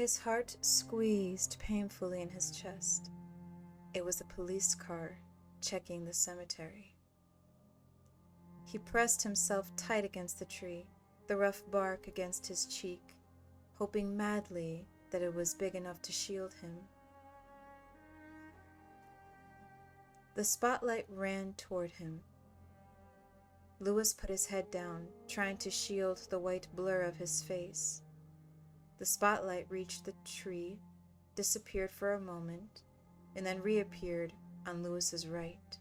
His heart squeezed painfully in his chest. It was a police car checking the cemetery. He pressed himself tight against the tree, the rough bark against his cheek, hoping madly that it was big enough to shield him. The spotlight ran toward him. Louis put his head down, trying to shield the white blur of his face. The spotlight reached the tree, disappeared for a moment, and then reappeared on Louis's right.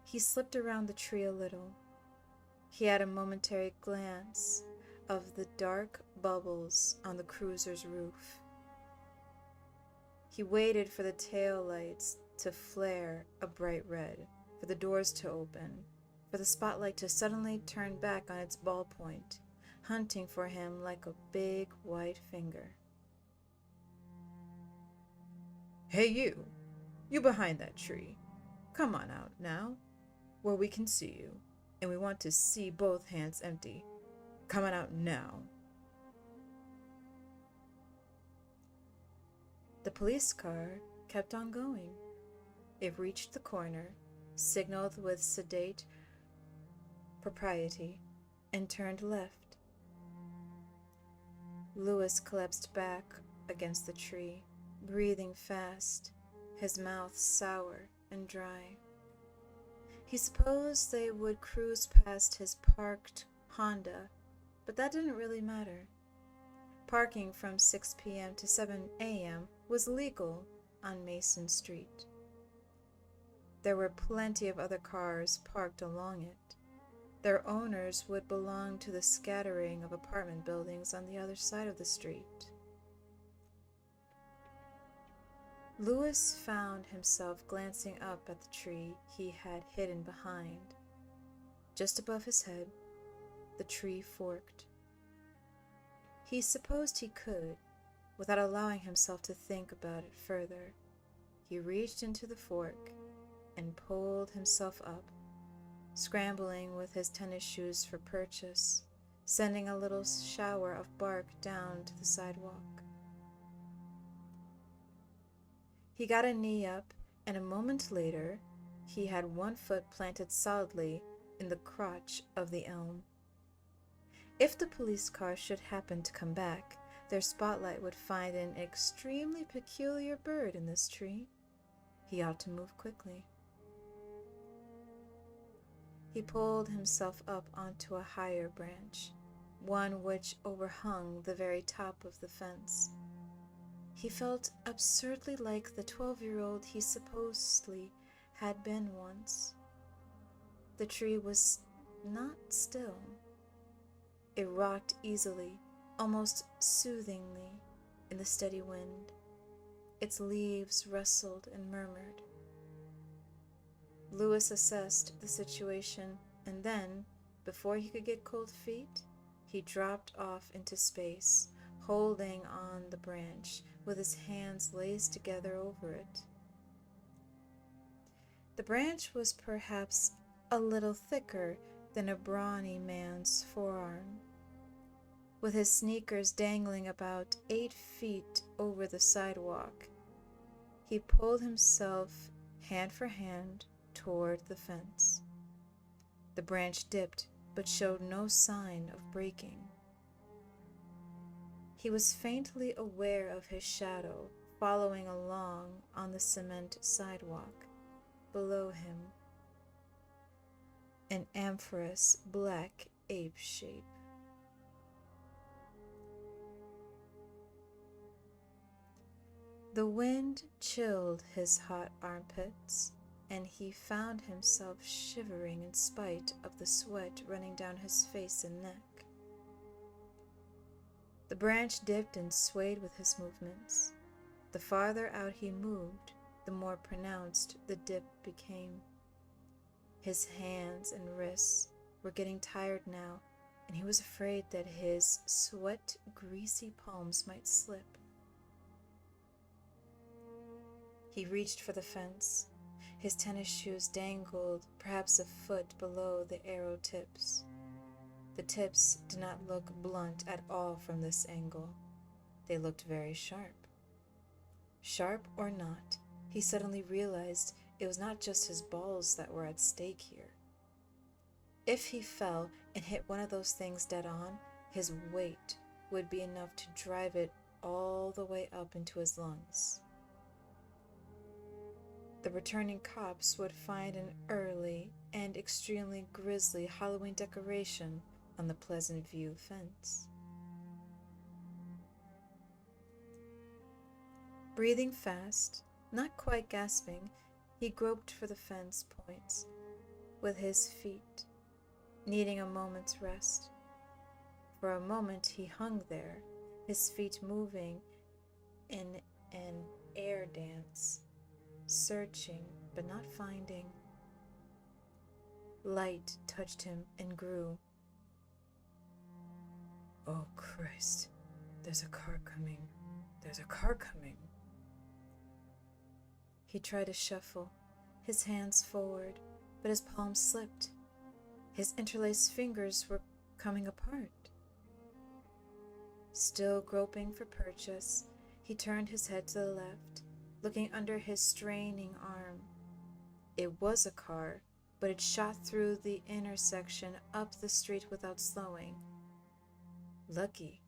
He slipped around the tree a little. He had a momentary glance of the dark bubbles on the cruiser's roof. He waited for the tail lights to flare a bright red, for the doors to open, for the spotlight to suddenly turn back on its ballpoint, hunting for him like a big white finger. "Hey you! You behind that tree. Come on out now, where we can see you, and we want to see both hands empty. Come on out now." The police car kept on going. It reached the corner, signaled with sedate propriety, and turned left. Louis collapsed back against the tree, breathing fast, his mouth sour and dry. He supposed they would cruise past his parked Honda, but that didn't really matter. Parking from 6 p.m. to 7 a.m. was legal on Mason Street. There were plenty of other cars parked along it. Their owners would belong to the scattering of apartment buildings on the other side of the street. Louis found himself glancing up at the tree he had hidden behind. Just above his head, the tree forked. He supposed he could, without allowing himself to think about it further. He reached into the fork and pulled himself up, scrambling with his tennis shoes for purchase, sending a little shower of bark down to the sidewalk. He got a knee up, and a moment later, he had one foot planted solidly in the crotch of the elm. If the police car should happen to come back, their spotlight would find an extremely peculiar bird in this tree. He ought to move quickly. He pulled himself up onto a higher branch, one which overhung the very top of the fence. He felt absurdly like the 12-year-old he supposedly had been once. The tree was not still. It rocked easily, almost soothingly, in the steady wind. Its leaves rustled and murmured. Louis assessed the situation, and then, before he could get cold feet, he dropped off into space, holding on the branch with his hands laced together over it. The branch was perhaps a little thicker than a brawny man's forearm. With his sneakers dangling about 8 feet over the sidewalk, he pulled himself, hand for hand, toward the fence. The branch dipped, but showed no sign of breaking. He was faintly aware of his shadow following along on the cement sidewalk below him, an amorphous black ape shape. The wind chilled his hot armpits, and he found himself shivering in spite of the sweat running down his face and neck. The branch dipped and swayed with his movements. The farther out he moved, the more pronounced the dip became. His hands and wrists were getting tired now, and he was afraid that his sweat-greasy palms might slip. He reached for the fence. His tennis shoes dangled perhaps a foot below the arrow tips. The tips did not look blunt at all from this angle. They looked very sharp. Sharp or not, he suddenly realized it was not just his balls that were at stake here. If he fell and hit one of those things dead on, his weight would be enough to drive it all the way up into his lungs. The returning cops would find an early and extremely grisly Halloween decoration on the Pleasant View fence. Breathing fast, not quite gasping, he groped for the fence points with his feet, needing a moment's rest. For a moment he hung there, his feet moving in an air dance, searching but not finding. Light touched him and grew. Oh Christ, there's a car coming. There's a car coming. He tried to shuffle, his hands forward, but his palms slipped. His interlaced fingers were coming apart. Still groping for purchase, he turned his head to the left, looking under his straining arm. It was a car, but it shot through the intersection up the street without slowing. Lucky,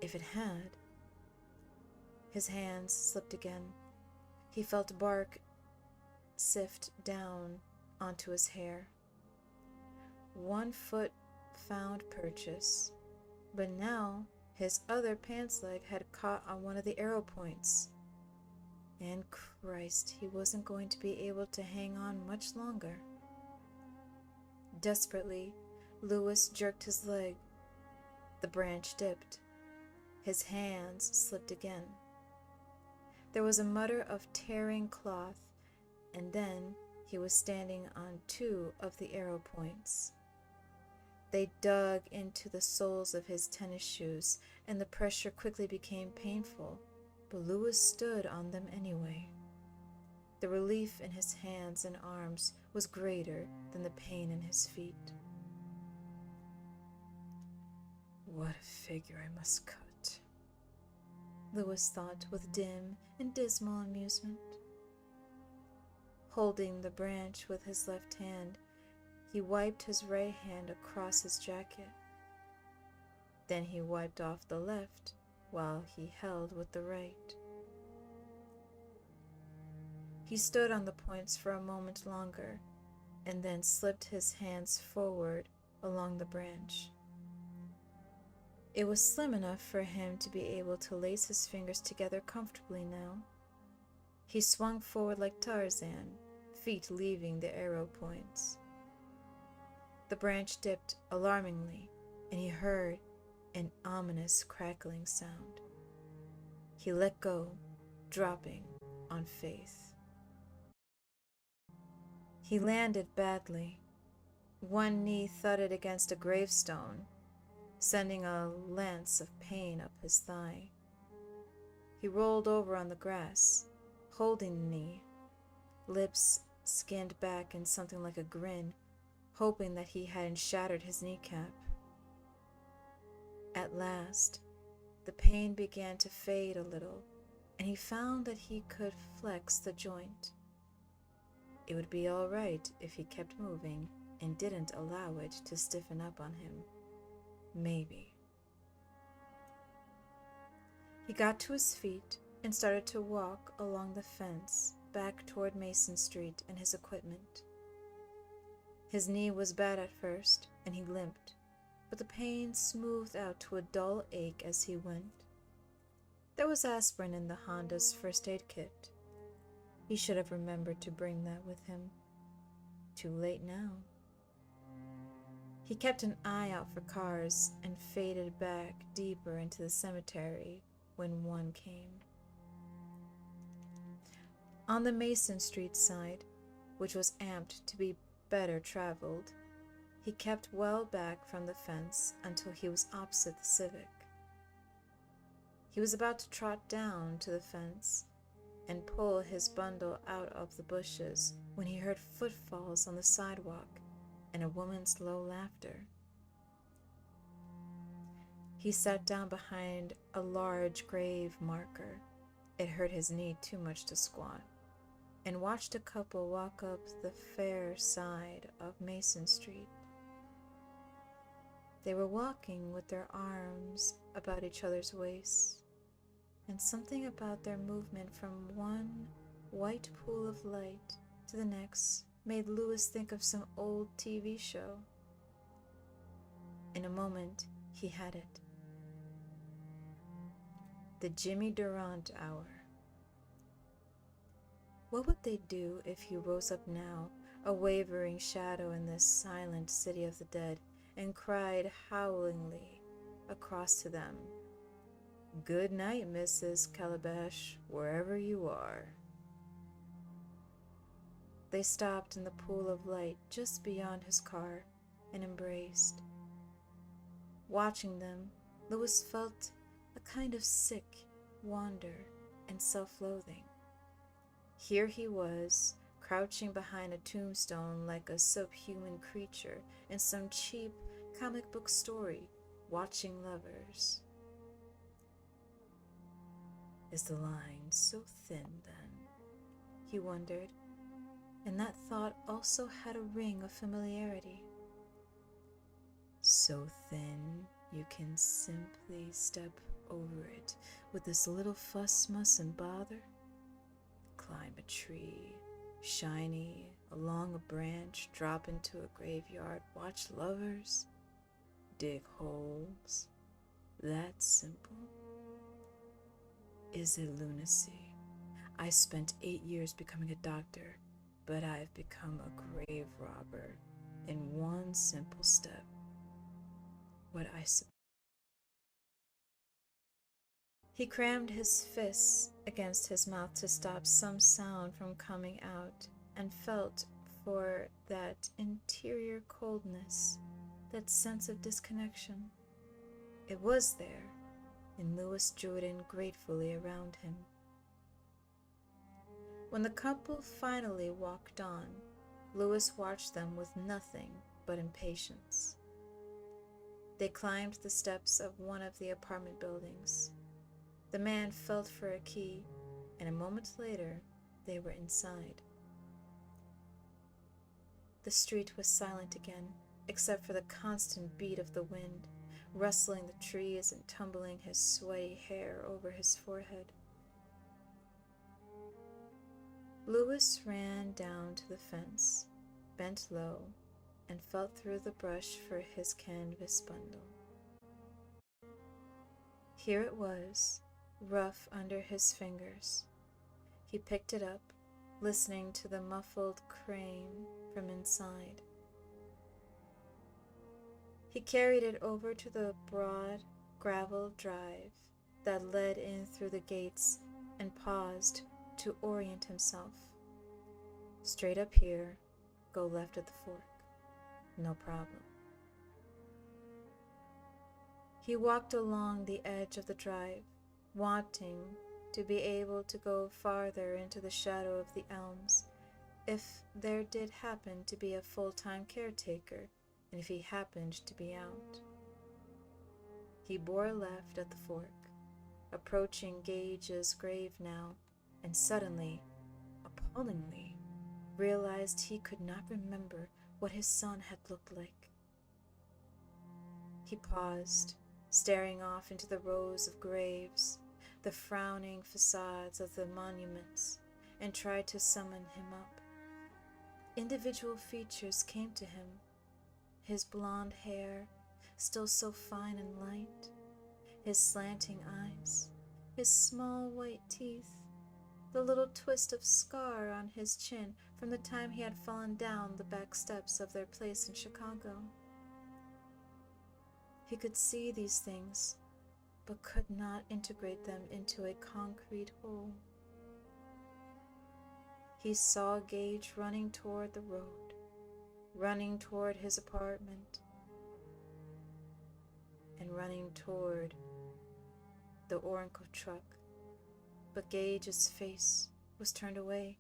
if it had. His hands slipped again. He felt bark sift down onto his hair. One foot found purchase, but now his other pants leg had caught on one of the arrow points. And Christ, he wasn't going to be able to hang on much longer. Desperately, Lewis jerked his leg. The branch dipped. His hands slipped again. There was a mutter of tearing cloth, and then he was standing on two of the arrow points. They dug into the soles of his tennis shoes, and the pressure quickly became painful, but Lewis stood on them anyway. The relief in his hands and arms was greater than the pain in his feet. What a figure I must cut, Lewis thought with dim and dismal amusement. Holding the branch with his left hand, he wiped his right hand across his jacket. Then he wiped off the left while he held with the right. He stood on the points for a moment longer, and then slipped his hands forward along the branch. It was slim enough for him to be able to lace his fingers together comfortably now. He swung forward like Tarzan, feet leaving the arrow points. The branch dipped alarmingly, and he heard an ominous crackling sound. He let go, dropping on Faith. He landed badly. One knee thudded against a gravestone, sending a lance of pain up his thigh. He rolled over on the grass, holding the knee, lips skinned back in something like a grin, hoping that he hadn't shattered his kneecap. At last, the pain began to fade a little, and he found that he could flex the joint. It would be all right if he kept moving and didn't allow it to stiffen up on him. Maybe. He got to his feet and started to walk along the fence back toward Mason Street and his equipment. His knee was bad at first, and he limped, but the pain smoothed out to a dull ache as he went. There was aspirin in the Honda's first aid kit. He should have remembered to bring that with him. Too late now. He kept an eye out for cars and faded back deeper into the cemetery when one came. On the Mason Street side, which was amped to be better traveled, he kept well back from the fence until he was opposite the Civic. He was about to trot down to the fence and pull his bundle out of the bushes when he heard footfalls on the sidewalk and a woman's low laughter. He sat down behind a large grave marker. It hurt his knee too much to squat, and watched a couple walk up the fair side of Mason Street. They were walking with their arms about each other's waists, and something about their movement from one white pool of light to the next made Louis think of some old TV show. In a moment, he had it. The 𝘠𝘕𝘠𝘕𝘠𝘕 hour. What would they do if he rose up now, a wavering shadow in this silent city of the dead, and cried howlingly across to them, "Good night, Mrs. Calabash, wherever you are." They stopped in the pool of light just beyond his car and embraced. Watching them, Louis felt a kind of sick wonder and self-loathing. Here he was, crouching behind a tombstone like a subhuman creature in some cheap comic book story, watching lovers. Is the line so thin, then? He wondered, and that thought also had a ring of familiarity. So thin you can simply step over it with this little fuss, muss, and bother. Climb a tree, shiny, along a branch, drop into a graveyard, watch lovers, dig holes. That simple? Is it lunacy? I spent 8 years becoming a doctor, but I've become a grave robber in one simple step. What I suppose. He crammed his fists against his mouth to stop some sound from coming out, and felt for that interior coldness, that sense of disconnection. It was there, and Louis drew it in gratefully around him. When the couple finally walked on, Louis watched them with nothing but impatience. They climbed the steps of one of the apartment buildings. The man felt for a key, and a moment later, they were inside. The street was silent again, except for the constant beat of the wind, rustling the trees and tumbling his sweaty hair over his forehead. Louis ran down to the fence, bent low, and felt through the brush for his canvas bundle. Here it was, rough under his fingers. He picked it up, listening to the muffled crane from inside. He carried it over to the broad gravel drive that led in through the gates and paused to orient himself. Straight up here, go left at the fork. No problem. He walked along the edge of the drive, wanting to be able to go farther into the shadow of the elms if there did happen to be a full-time caretaker, and if he happened to be out. He bore left at the fork, approaching Gage's grave now, and suddenly, appallingly, realized he could not remember what his son had looked like. He paused, staring off into the rows of graves, the frowning facades of the monuments, and tried to summon him up. Individual features came to him, his blonde hair, still so fine and light, his slanting eyes, his small white teeth, the little twist of scar on his chin from the time he had fallen down the back steps of their place in Chicago. He could see these things, but could not integrate them into a concrete whole. He saw Gage running toward the road, running toward his apartment, and running toward the Oracle truck, but Gage's face was turned away.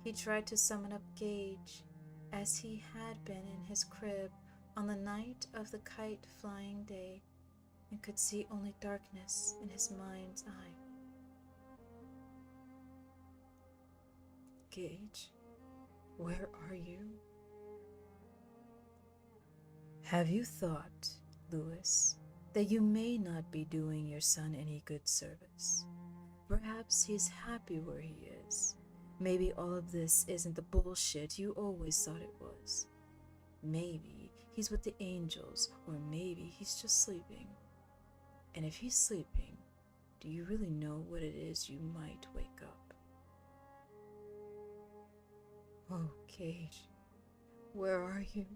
He tried to summon up Gage as he had been in his crib on the night of the kite-flying day, and could see only darkness in his mind's eye. "Gage, where are you? Have you thought, Louis, that you may not be doing your son any good service? Perhaps he's happy where he is. Maybe all of this isn't the bullshit you always thought it was. Maybe he's with the angels, or maybe he's just sleeping. And if he's sleeping, do you really know what it is you might wake up?" "Oh, Gage, where are you?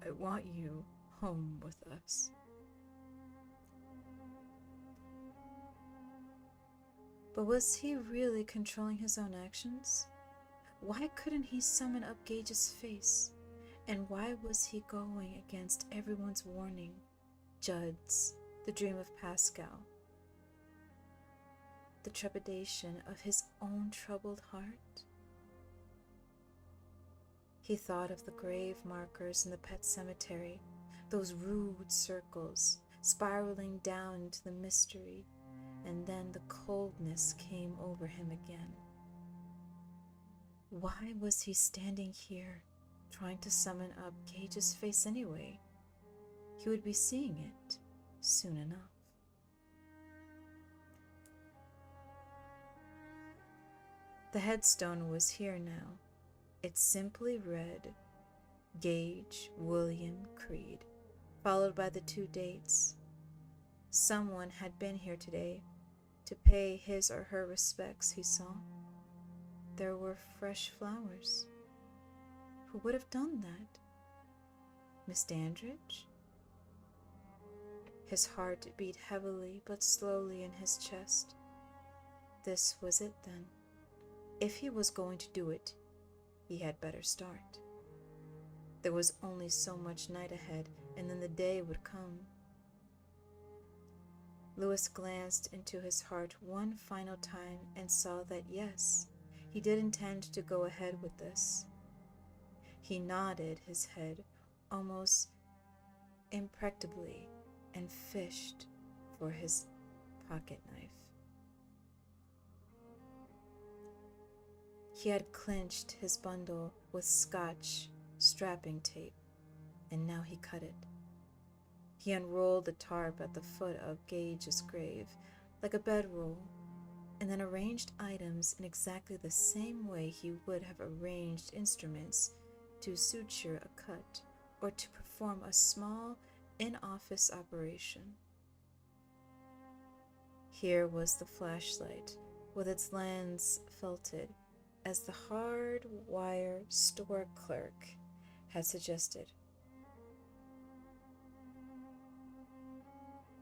I want you home with us." But was he really controlling his own actions? Why couldn't he summon up Gage's face? And why was he going against everyone's warning? Judd's, the dream of Pascal, the trepidation of his own troubled heart? He thought of the grave markers in the pet cemetery, those rude circles spiraling down into the mystery, and then the coldness came over him again. Why was he standing here, trying to summon up Gage's face anyway? He would be seeing it soon enough. The headstone was here now. It simply read, Gage William Creed, followed by the 2 dates. Someone had been here today to pay his or her respects, he saw. There were fresh flowers. Who would have done that? Miss Dandridge? His heart beat heavily but slowly in his chest. This was it then. If he was going to do it, he had better start. There was only so much night ahead, and then the day would come. Louis glanced into his heart one final time and saw that yes, he did intend to go ahead with this. He nodded his head almost imperceptibly and fished for his pocket knife. He had clinched his bundle with Scotch strapping tape, and now he cut it. He unrolled the tarp at the foot of Gage's grave like a bedroll, and then arranged items in exactly the same way he would have arranged instruments to suture a cut or to perform a small in-office operation. Here was the flashlight with its lens felted, as the hard wire store clerk had suggested.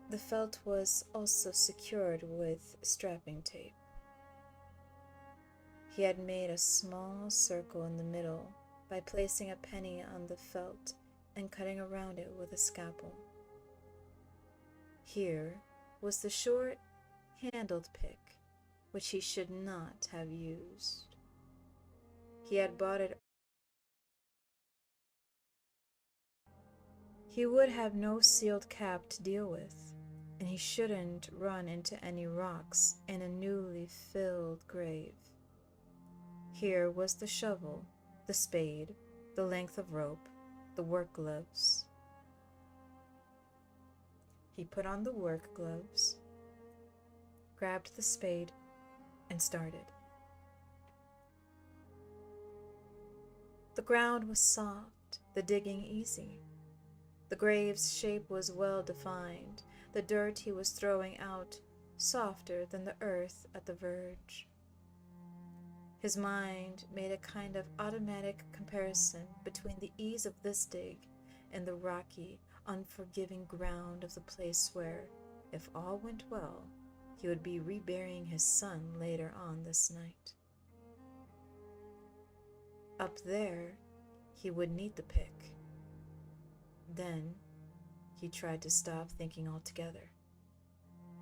The felt was also secured with strapping tape. He had made a small circle in the middle by placing a penny on the felt and cutting around it with a scalpel. Here was the short-handled pick, which he should not have used. He had bought it. He would have no sealed cap to deal with, and he shouldn't run into any rocks in a newly filled grave. Here was the shovel, the spade, the length of rope, the work gloves. He put on the work gloves, grabbed the spade, and started. The ground was soft, the digging easy. The grave's shape was well defined, the dirt he was throwing out softer than the earth at the verge. His mind made a kind of automatic comparison between the ease of this dig and the rocky, unforgiving ground of the place where, if all went well, he would be reburying his son later on this night. Up there, he would need the pick. Then, he tried to stop thinking altogether.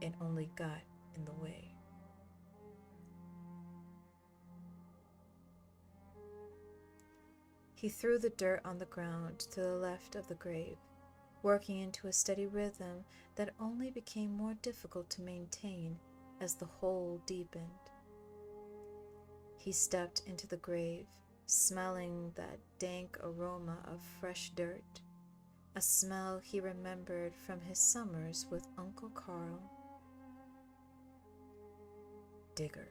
It only got in the way. He threw the dirt on the ground to the left of the grave, working into a steady rhythm that only became more difficult to maintain as the hole deepened. He stepped into the grave, smelling that dank aroma of fresh dirt, a smell he remembered from his summers with Uncle Carl. Digger,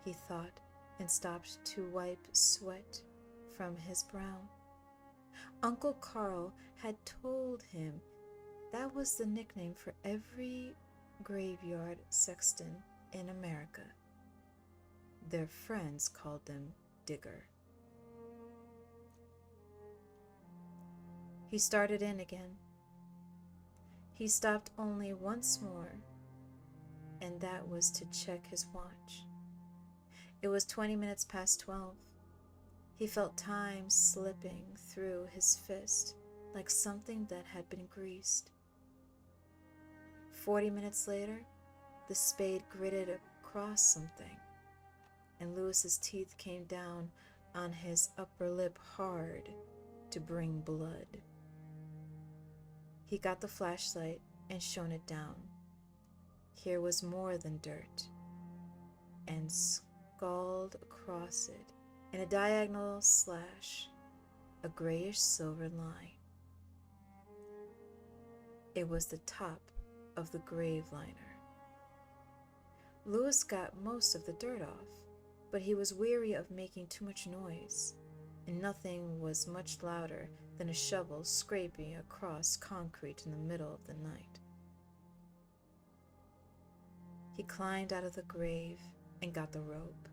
he thought, and stopped to wipe sweat from his brow. Uncle Carl had told him that was the nickname for every graveyard sexton in America. Their friends called them Digger. He started in again. He stopped only once more, and that was to check his watch. It was 20 minutes past 12. He felt time slipping through his fist like something that had been greased. 40 minutes later, the spade gritted across something, and Louis's teeth came down on his upper lip hard to bring blood. He got the flashlight and shone it down. Here was more than dirt, and scrawled across it in a diagonal slash, a grayish silver line. It was the top of the grave liner. Louis got most of the dirt off, but he was weary of making too much noise, and nothing was much louder than a shovel scraping across concrete in the middle of the night. He climbed out of the grave and got the rope.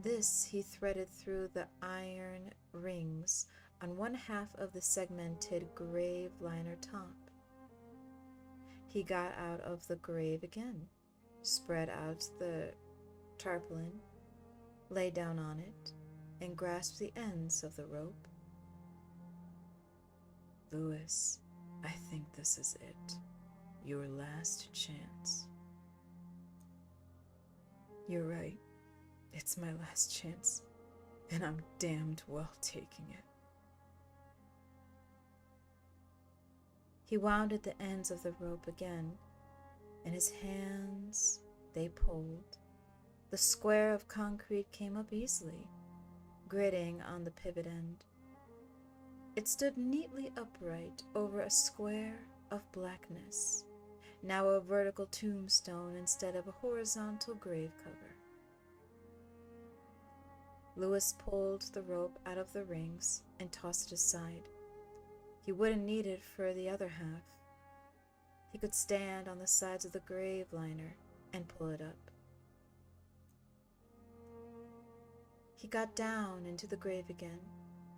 This he threaded through the iron rings on one half of the segmented grave liner top. He got out of the grave again, spread out the tarpaulin, lay down on it, and grasped the ends of the rope. Louis, I think this is it. Your last chance. You're right. It's my last chance, and I'm damned well taking it. He wound at the ends of the rope again, and his hands, they pulled. The square of concrete came up easily, gritting on the pivot end. It stood neatly upright over a square of blackness, now a vertical tombstone instead of a horizontal grave cover. Louis pulled the rope out of the rings and tossed it aside. He wouldn't need it for the other half. He could stand on the sides of the grave liner and pull it up. He got down into the grave again,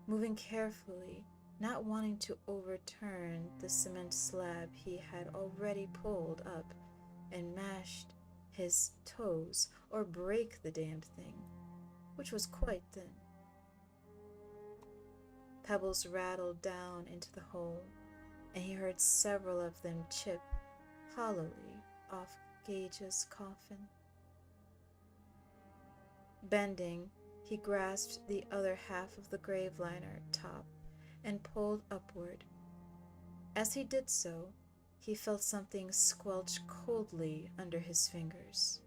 moving carefully, not wanting to overturn the cement slab he had already pulled up and mashed his toes or break the damned thing, which was quite thin. Pebbles rattled down into the hole, and he heard several of them chip hollowly off Gage's coffin. Bending, he grasped the other half of the grave liner top and pulled upward. As he did so, he felt something squelch coldly under his fingers.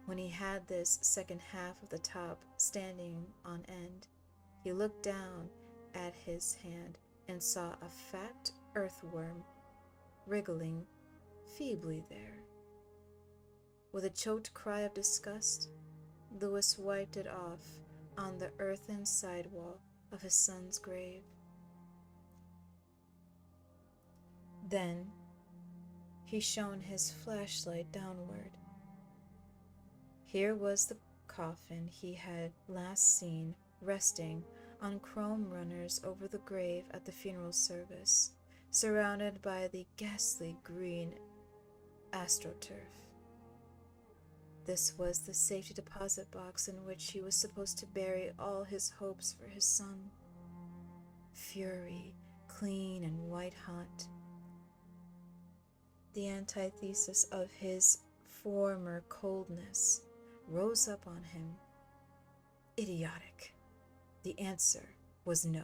When he had this second half of the top standing on end, he looked down at his hand and saw a fat earthworm wriggling feebly there. With a choked cry of disgust, Louis wiped it off on the earthen sidewall of his son's grave. Then he shone his flashlight downward. Here was the coffin he had last seen resting on chrome runners over the grave at the funeral service, surrounded by the ghastly green astroturf. This was the safety deposit box in which he was supposed to bury all his hopes for his son. Fury, clean and white-hot. The antithesis of his former coldness rose up on him. Idiotic. The answer was no.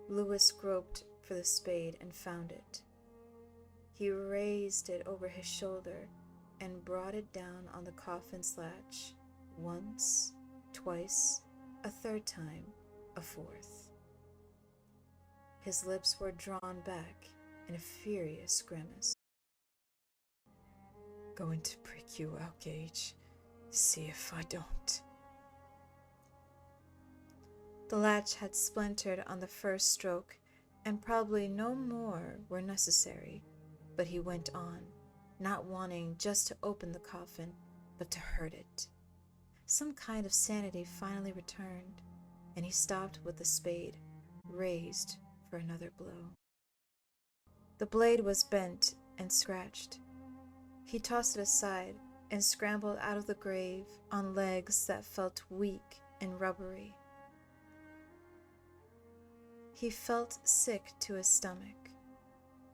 Louis groped for the spade and found it. He raised it over his shoulder and brought it down on the coffin's latch, once, twice, a third time, a fourth. His lips were drawn back in a furious grimace. Going to break you out, Gage. See if I don't. The latch had splintered on the first stroke, and probably no more were necessary, but he went on, not wanting just to open the coffin, but to hurt it. Some kind of sanity finally returned, and he stopped with the spade, raised for another blow. The blade was bent and scratched. He tossed it aside and scrambled out of the grave on legs that felt weak and rubbery. He felt sick to his stomach,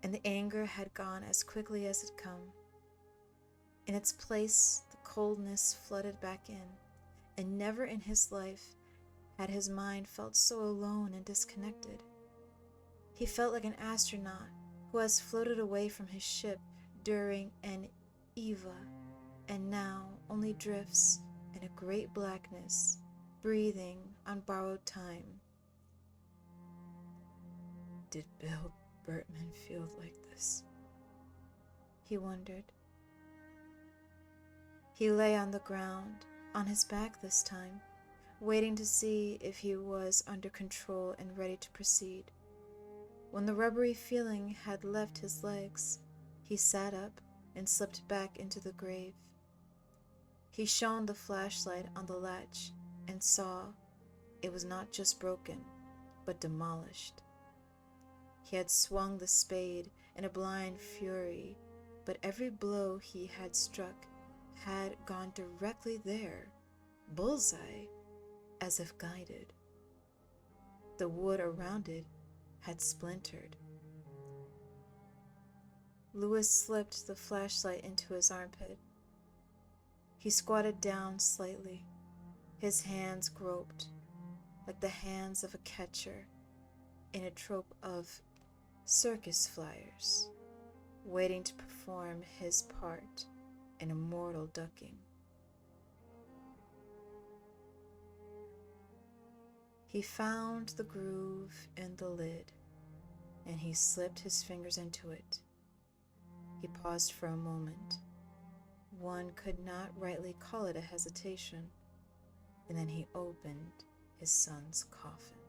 and the anger had gone as quickly as it come. In its place, the coldness flooded back in, and never in his life had his mind felt so alone and disconnected. He felt like an astronaut who has floated away from his ship during an EVA, and now only drifts in a great blackness, breathing on borrowed time. Did Bill Bertman feel like this? He wondered. He lay on the ground, on his back this time, waiting to see if he was under control and ready to proceed. When the rubbery feeling had left his legs, he sat up and slipped back into the grave. He shone the flashlight on the latch and saw it was not just broken, but demolished. He had swung the spade in a blind fury, but every blow he had struck had gone directly there, bullseye, as if guided. The wood around it had splintered. Louis slipped the flashlight into his armpit. He squatted down slightly. His hands groped, like the hands of a catcher in a trope of circus flyers, waiting to perform his part in a mortal ducking. He found the groove in the lid, and he slipped his fingers into it. He paused for a moment. One could not rightly call it a hesitation, and then he opened his son's coffin.